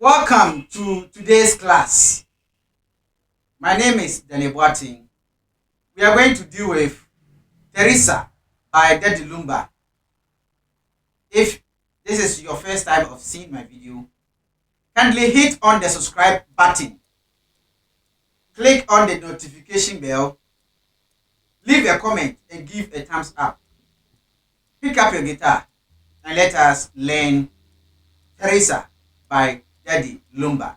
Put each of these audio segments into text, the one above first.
Welcome to today's class. My name is Daddy Lumba. We are going to deal with Theresa by Daddy Lumba. If this is your first time of seeing my video, kindly hit on the subscribe button. Click on the notification bell. Leave a comment and give a thumbs up. Pick up your guitar and let us learn Theresa by Daddy Lumba.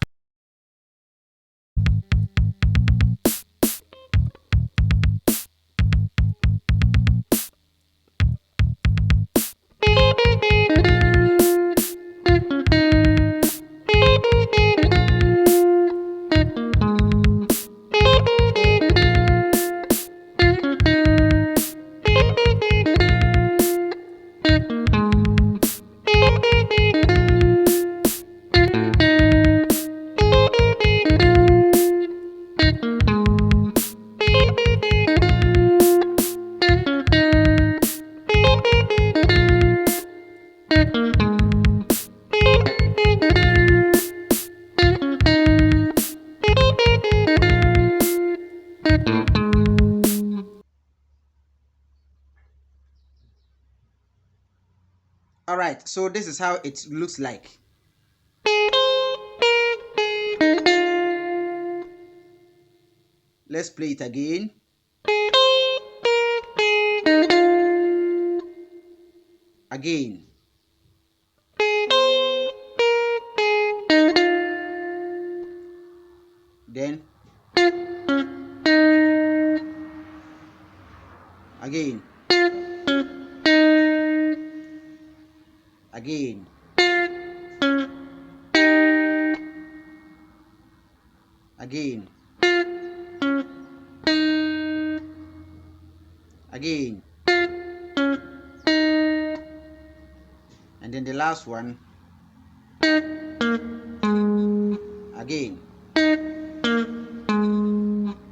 Alright, so this is how it looks like. Let's play it again. Again. Then again. Again. Again. Again. And then the last one. Again.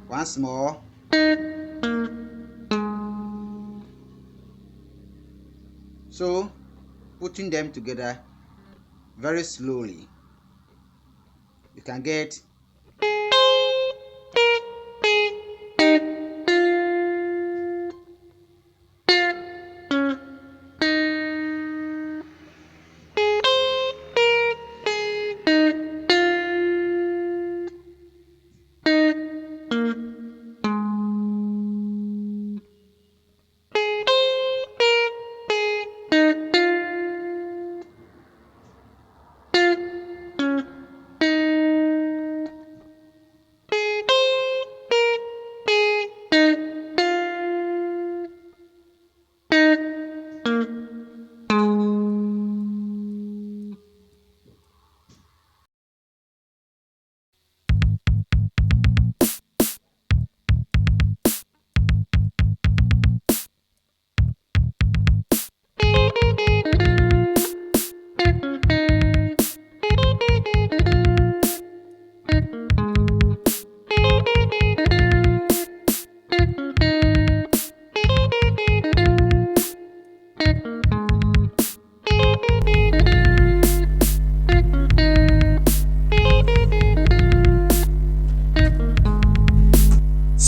Once more. So, putting them together very slowly, you can get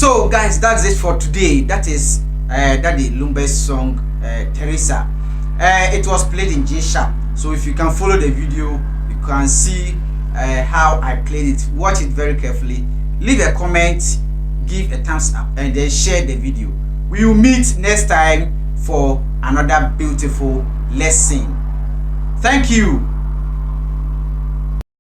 So guys, that's it for today. That is Daddy Lumba's song Theresa. It was played in G sharp. So if you can follow the video, you can see how I played it. Watch it very carefully. Leave a comment, give a thumbs up, and then share the video. We will meet next time for another beautiful lesson. Thank you.